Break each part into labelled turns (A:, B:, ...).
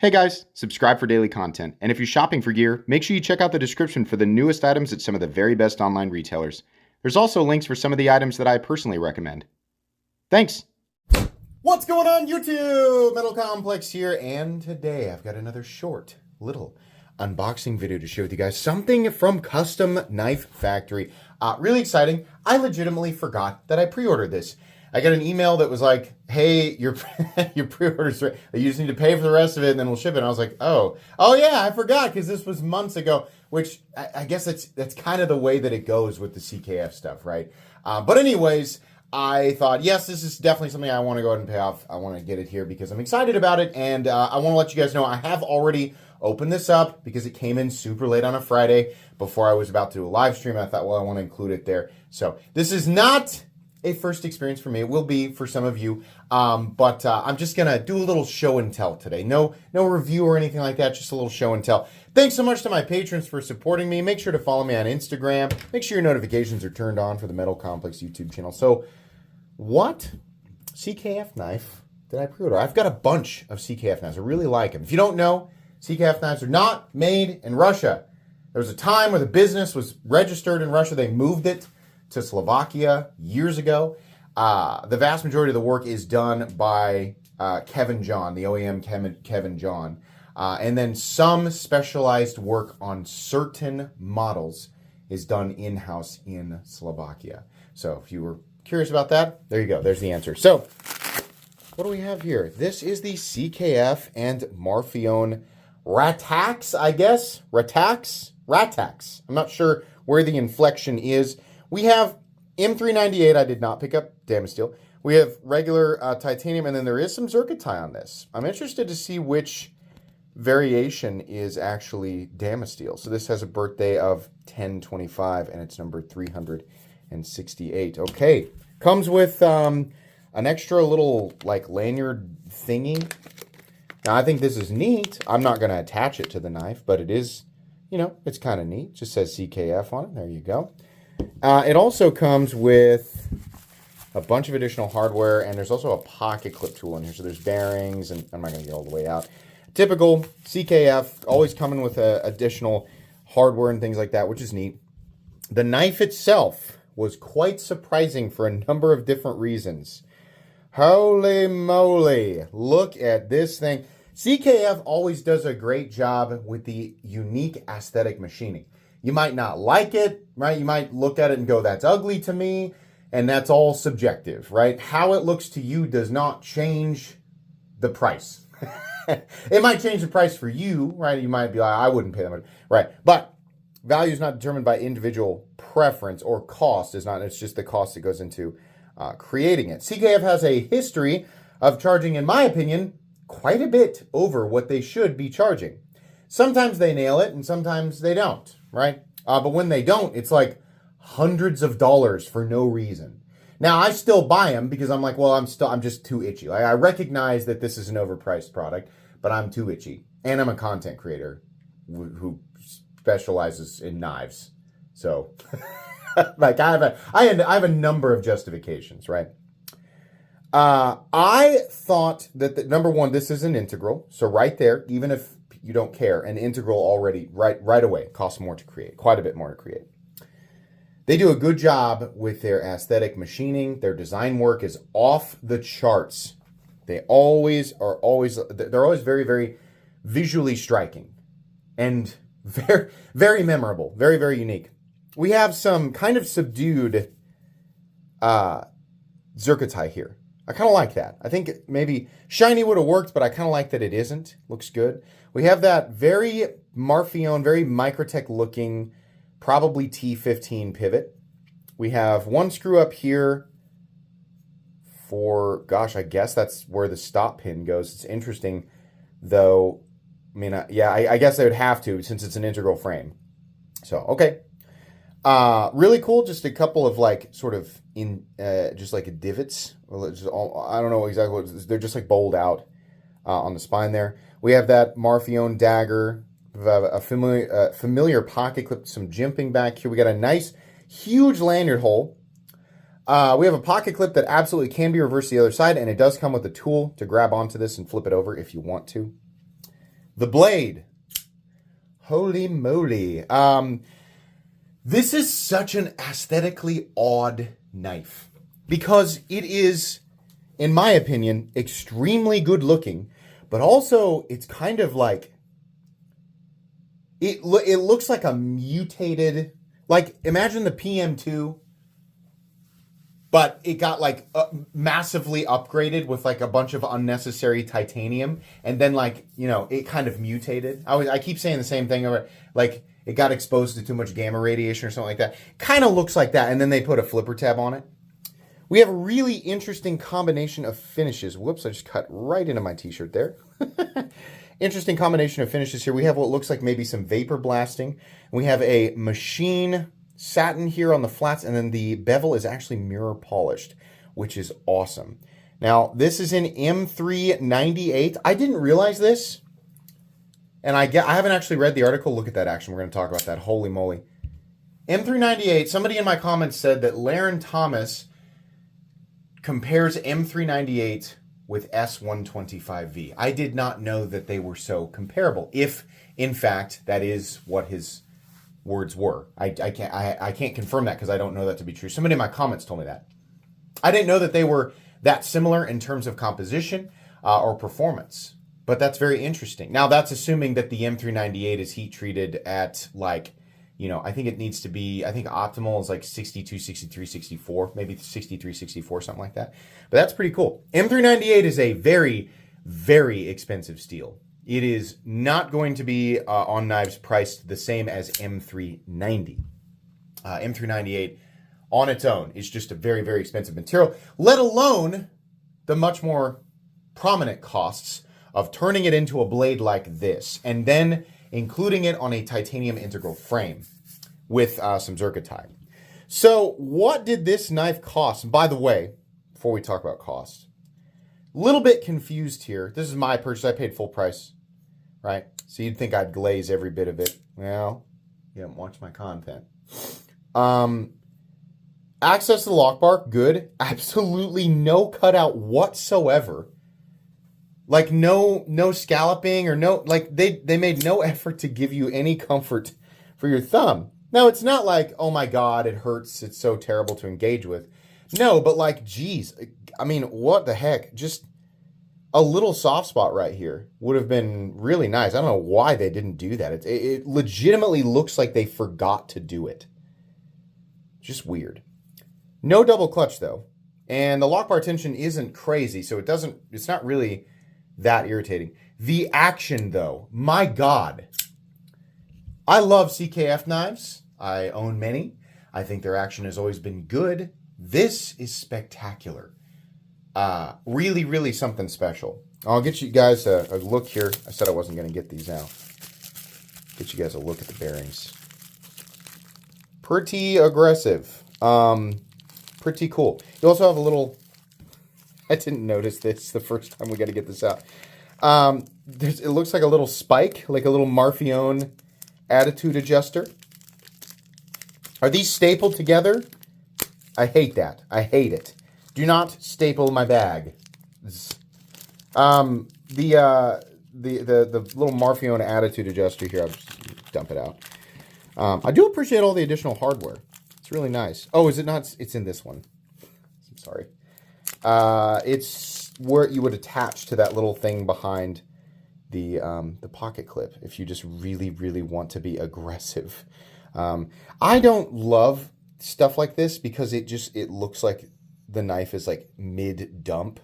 A: Hey guys, subscribe for daily content. And if you're shopping for gear, make sure you check out the description for the newest items at some of the very best online retailers. There's also links for some of the items that I personally recommend. Thanks!
B: What's going on YouTube? Metal Complex here, and today I've got another short little unboxing video to share with you guys. Something from Custom Knife Factory. Really exciting. I legitimately forgot that I pre-ordered this. I got an email that was like, hey, your pre-order's ready. You just need to pay for the rest of it and then we'll ship it. And I was like, oh yeah, I forgot because this was months ago, which I guess that's kind of the way that it goes with the CKF stuff, right? But anyways, I thought, yes, this is definitely something I want to go ahead and pay off. I want to get it here because I'm excited about it. And I want to let you guys know I have already opened this up because it came in super late on a Friday before I was about to do a live stream. I thought, well, I want to include it there. So this is not a first experience for me. It will be for some of you, but I'm just gonna do a little show and tell today. No review or anything like that, just a little show and tell. Thanks so much to my patrons for supporting me. Make sure to follow me on Instagram. Make sure your notifications are turned on for the Metal Complex YouTube channel. So what CKF knife did I pre-order? I've got a bunch of CKF knives. I really like them. If you don't know, CKF knives are not made in Russia. There was a time where the business was registered in Russia. They moved it to Slovakia years ago. The vast majority of the work is done by Kevin John, the OEM Kevin John. And then some specialized work on certain models is done in-house in Slovakia. So if you were curious about that, there you go. There's the answer. So what do we have here? This is the CKF and Marfione Ratax, I guess. Ratax. I'm not sure where the inflection is. We have M398, I did not pick up Damasteel. We have regular titanium, and then there is some Zircotite on this. I'm interested to see which variation is actually Damasteel. So this has a birthday of 10/25, and it's number 368. Okay, comes with an extra little like lanyard thingy. Now, I think this is neat. I'm not going to attach it to the knife, but it is, you know, it's kind of neat. It just says CKF on it. There you go. It also comes with a bunch of additional hardware, and there's also a pocket clip tool in here. So there's bearings, and I'm not going to get all the way out. Typical CKF, always coming with additional hardware and things like that, which is neat. The knife itself was quite surprising for a number of different reasons. Holy moly, look at this thing. CKF always does a great job with the unique aesthetic machining. You might not like it, right? You might look at it and go, that's ugly to me, and that's all subjective, right? How it looks to you does not change the price. It might change the price for you, right? You might be like, I wouldn't pay that much, right? But value is not determined by individual preference, or cost is not, it's just the cost that goes into creating it. CKF has a history of charging, in my opinion, quite a bit over what they should be charging. Sometimes they nail it, and sometimes they don't, right? But when they don't, it's like hundreds of dollars for no reason. Now, I still buy them because I'm like, well, I'm just too itchy. Like, I recognize that this is an overpriced product, but I'm too itchy. And I'm a content creator who specializes in knives. So, like, I have a number of justifications, right? I thought that, number one, this is an integral. So right there, even if you don't care, an integral already right away costs more to create, quite a bit more to create. They do a good job with their aesthetic machining. Their design work is off the charts. They're always very, very visually striking and very, very memorable, very, very unique. We have some kind of subdued Zircotite here. I kind of like that. I think maybe shiny would have worked, but I kind of like that it isn't. Looks good. We have that very Marfione, very Microtech looking, probably T15 pivot. We have one screw up here for, gosh, I guess that's where the stop pin goes. It's interesting, though. I mean, I guess I would have to since it's an integral frame. So, okay. Really cool. Just a couple of like sort of just like divots. I don't know exactly what they're just like bowled out on the spine there. We have that Marfione dagger. We have a familiar pocket clip, some jimping back here. We got a nice, huge lanyard hole. We have a pocket clip that absolutely can be reversed to the other side, and it does come with a tool to grab onto this and flip it over if you want to. The blade. Holy moly. This is such an aesthetically odd knife because it is, in my opinion, extremely good looking, but also it's kind of like, it looks like a mutated, like imagine the PM2, but it got like massively upgraded with like a bunch of unnecessary titanium, and then like, you know, it kind of mutated. I keep saying the same thing over, like it got exposed to too much gamma radiation or something like that. Kind of looks like that, and then they put a flipper tab on it. We have a really interesting combination of finishes. Whoops, I just cut right into my t-shirt there. Interesting combination of finishes here. We have what looks like maybe some vapor blasting. We have a machine satin here on the flats, and then the bevel is actually mirror polished, which is awesome. Now, this is in M398. I didn't realize this, and I haven't actually read the article. Look at that action. We're going to talk about that. Holy moly. M398, somebody in my comments said that Laren Thomas compares M398 with S125V. I did not know that they were so comparable, if, in fact, that is what his words were. I can't confirm that because I don't know that to be true. Somebody in my comments told me that. I didn't know that they were that similar in terms of composition or performance, but that's very interesting. Now, that's assuming that the M398 is heat treated at like, you know, I think it needs to be, I think optimal is like 62, 63, 64, maybe 63, 64, something like that. But that's pretty cool. M398 is a very, very expensive steel. It is not going to be on knives priced the same as M390. M398 on its own is just a very, very expensive material, let alone the much more prominent costs of turning it into a blade like this and then including it on a titanium integral frame with some zircotite. So what did this knife cost? And by the way, before we talk about cost, a little bit confused here. This is my purchase. I paid full price, right? So you'd think I'd glaze every bit of it. Well, you haven't watched my content. Access to the lock bar, good. Absolutely no cutout whatsoever. Like no scalloping or no, like they made no effort to give you any comfort for your thumb. Now, it's not like, oh my God, it hurts, it's so terrible to engage with. No, but like, geez, I mean, what the heck? Just a little soft spot right here would have been really nice. I don't know why they didn't do that. It legitimately looks like they forgot to do it. Just weird. No double clutch though. And the lock bar tension isn't crazy, so it's not really that irritating. The action though, my God. I love CKF knives. I own many. I think their action has always been good. This is spectacular. Really, really something special. I'll get you guys a look here. I said I wasn't going to get these out. Get you guys a look at the bearings. Pretty aggressive. Pretty cool. You also have a little... I didn't notice this the first time we got to get this out. It looks like a little spike, like a little Marfione attitude adjuster. Are these stapled together? I hate that. I hate it. Do not staple my bag. The little Marfione attitude adjuster here, I'll just dump it out. I do appreciate all the additional hardware. It's really nice. Oh, is it not? It's in this one. I'm sorry. It's where you would attach to that little thing behind the pocket clip if you just really, really want to be aggressive. I don't love stuff like this because it looks like the knife is like mid dump,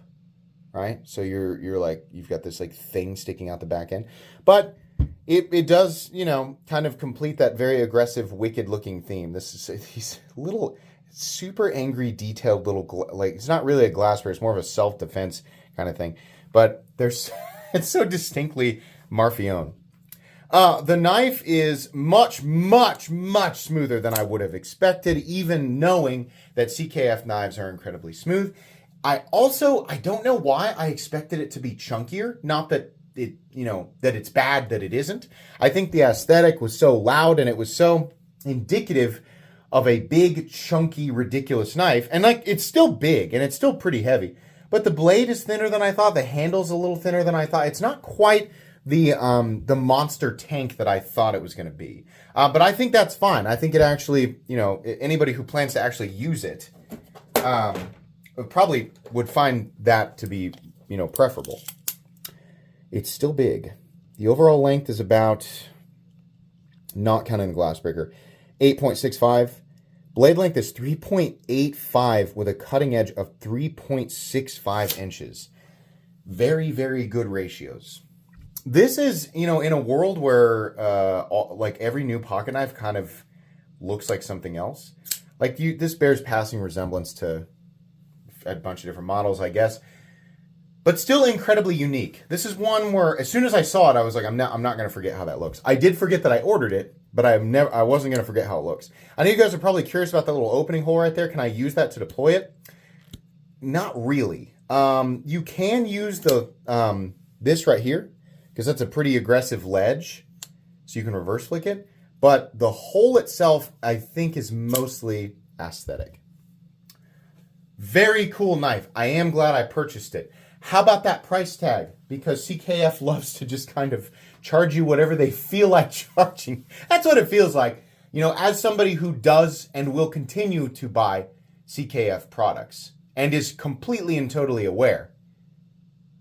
B: right? So you're like, you've got this like thing sticking out the back end, but it does, you know, kind of complete that very aggressive, wicked looking theme. This is these little super angry, detailed little, like, it's not really a glass spray, it's more of a self-defense kind of thing, but there's, it's so distinctly Marfione. The knife is much, much, much smoother than I would have expected, even knowing that CKF knives are incredibly smooth. I don't know why I expected it to be chunkier. Not that it, you know, that it's bad that it isn't. I think the aesthetic was so loud and it was so indicative of a big, chunky, ridiculous knife. And like, it's still big and it's still pretty heavy, but the blade is thinner than I thought. The handle's a little thinner than I thought. It's not quite the monster tank that I thought it was going to be. But I think that's fine. I think it actually, anybody who plans to actually use it probably would find that to be, preferable. It's still big. The overall length is about, not counting the glass breaker, 8.65. Blade length is 3.85 with a cutting edge of 3.65 inches. Very, very good ratios. This is, in a world where like every new pocket knife kind of looks like something else. Like this bears passing resemblance to a bunch of different models, I guess, but still incredibly unique. This is one where as soon as I saw it, I was like, I'm not going to forget how that looks. I did forget that I ordered it, but I wasn't going to forget how it looks. I know you guys are probably curious about that little opening hole right there. Can I use that to deploy it? Not really. You can use the this right here, because that's a pretty aggressive ledge, so you can reverse flick it. But the hole itself, I think, is mostly aesthetic. Very cool knife. I am glad I purchased it. How about that price tag? Because CKF loves to just kind of charge you whatever they feel like charging. That's what it feels like. As somebody who does and will continue to buy CKF products and is completely and totally aware,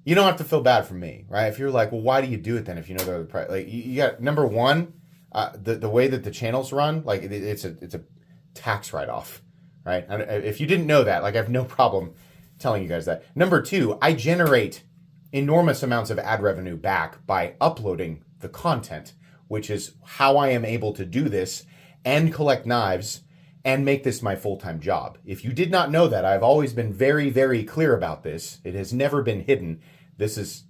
B: you don't have to feel bad for me, right? If you're like, well, why do you do it then if you know they're the price? Like, you got, number one, the way that the channels run, like it's a tax write-off, right? And if you didn't know that, like I have no problem telling you guys that. Number two, I generate enormous amounts of ad revenue back by uploading the content, which is how I am able to do this and collect knives and make this my full-time job. If you did not know that, I've always been very, very clear about this. It has never been hidden. This is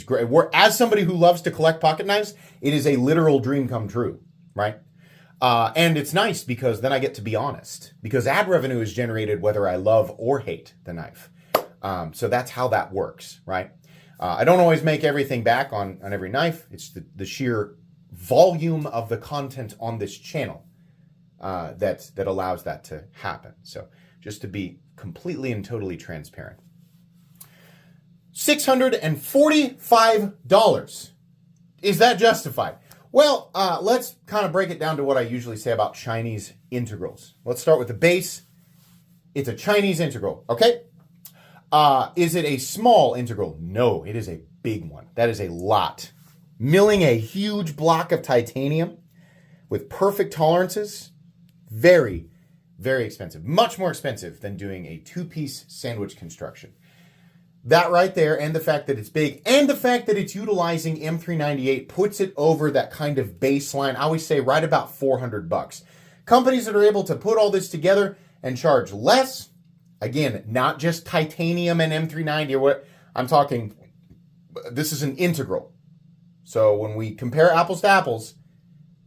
B: great. As somebody who loves to collect pocket knives, it is a literal dream come true, right? And it's nice because then I get to be honest, because ad revenue is generated whether I love or hate the knife. So that's how that works, right? I don't always make everything back on every knife. It's the sheer volume of the content on this channel that allows that to happen. So just to be completely and totally transparent. $645. Is that justified? Well, let's kind of break it down to what I usually say about Chinese integrals. Let's start with the base. It's a Chinese integral, okay? Is it a small integral? No, it is a big one. That is a lot. Milling a huge block of titanium with perfect tolerances, very, very expensive. Much more expensive than doing a two-piece sandwich construction. That right there, and the fact that it's big, and the fact that it's utilizing M398 puts it over that kind of baseline, I always say right about $400. Companies that are able to put all this together and charge less, again, not just titanium and M390 or what, I'm talking, this is an integral. So when we compare apples to apples,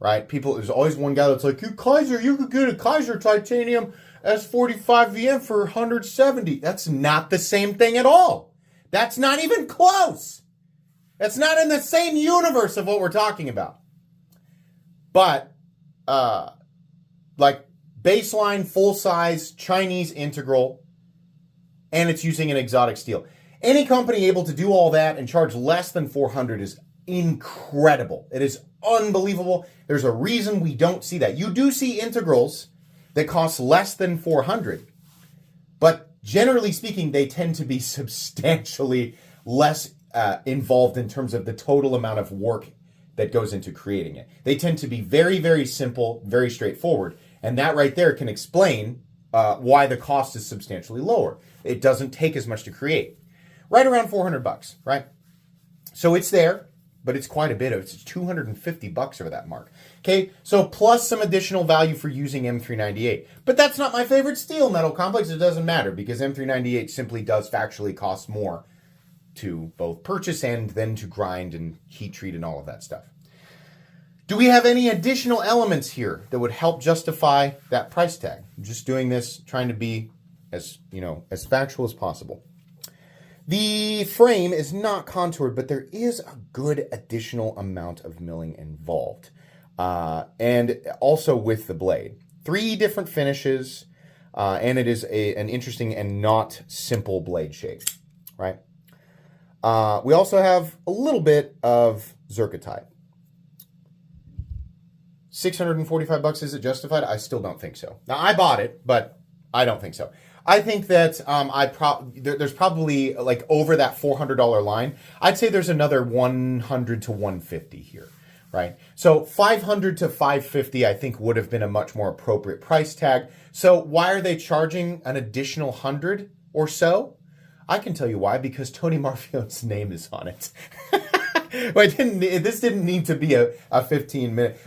B: right, there's always one guy that's like, you could get a Kaiser titanium S45VM for $170. That's not the same thing at all. That's not even close. That's not in the same universe of what we're talking about. But, like baseline, full-size, Chinese integral, and it's using an exotic steel. Any company able to do all that and charge less than $400 is incredible. It is unbelievable. There's a reason we don't see that. You do see integrals that cost less than $400, but generally speaking, they tend to be substantially less involved in terms of the total amount of work that goes into creating it. They tend to be very, very simple, very straightforward, and that right there can explain why the cost is substantially lower. It doesn't take as much to create. Right around $400, right? So it's there, but it's quite a bit of it. It's $250 over that mark. Okay, so plus some additional value for using M398. But that's not my favorite steel metal complex. It doesn't matter because M398 simply does factually cost more to both purchase and then to grind and heat treat and all of that stuff. Do we have any additional elements here that would help justify that price tag? I'm just doing this, trying to be as factual as possible. The frame is not contoured, but there is a good additional amount of milling involved. And also with the blade. 3 different finishes, and it is an interesting and not simple blade shape, right? We also have a little bit of zircotite. $645, is it justified? I still don't think so. Now, I bought it, but I don't think so. I think that there's probably like over that $400 line. I'd say there's another 100 to 150 here, right? So 500 to 550, I think would have been a much more appropriate price tag. So why are they charging an additional 100 or so? I can tell you why, because Tony Marfione's name is on it. This didn't need to be a 15-minute.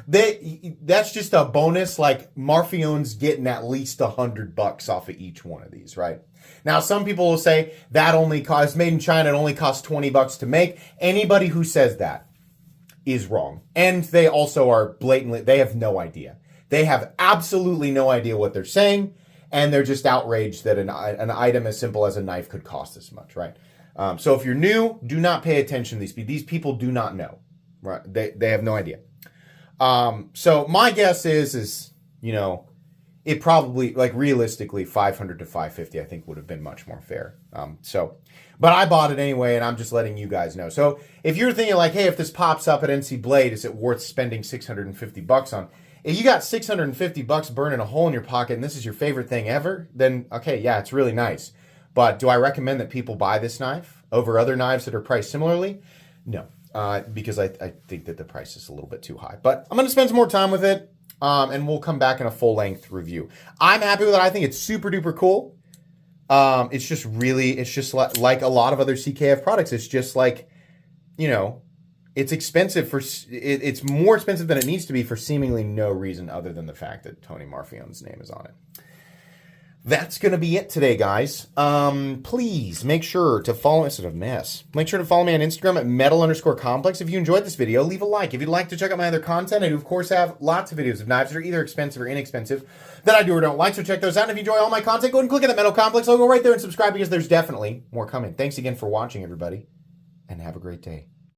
B: That's just a bonus. Like Marfione's getting at least $100 off of each one of these, right? Now, some people will say that only costs, made in China, it only costs $20 to make. Anybody who says that is wrong. And they also are blatantly, they have no idea. They have absolutely no idea what they're saying. And they're just outraged that an item as simple as a knife could cost this much, right? So if you're new, do not pay attention to these people. These people do not know, right? They have no idea. So my guess is, you know, it probably, like realistically, 500 to 550, I think would have been much more fair. But I bought it anyway, and I'm just letting you guys know. So if you're thinking like, hey, if this pops up at NC Blade, is it worth spending $650 on? If you got $650 burning a hole in your pocket and this is your favorite thing ever, then okay, yeah, it's really nice. But do I recommend that people buy this knife over other knives that are priced similarly? No, because I think that the price is a little bit too high. But I'm going to spend some more time with it, and we'll come back in a full-length review. I'm happy with it. I think it's super duper cool. It's just like a lot of other CKF products. It's just like, you know, it's expensive it's more expensive than it needs to be for seemingly no reason other than the fact that Tony Marfione's name is on it. That's going to be it today, guys. Please make sure to follow us. It's a mess. Make sure to follow me on Instagram at metal_complex. If you enjoyed this video, leave a like. If you'd like to check out my other content, I do, of course, have lots of videos of knives that are either expensive or inexpensive that I do or don't like. So check those out. And if you enjoy all my content, go ahead and click on that Metal Complex logo right there and subscribe because there's definitely more coming. Thanks again for watching, everybody, and have a great day.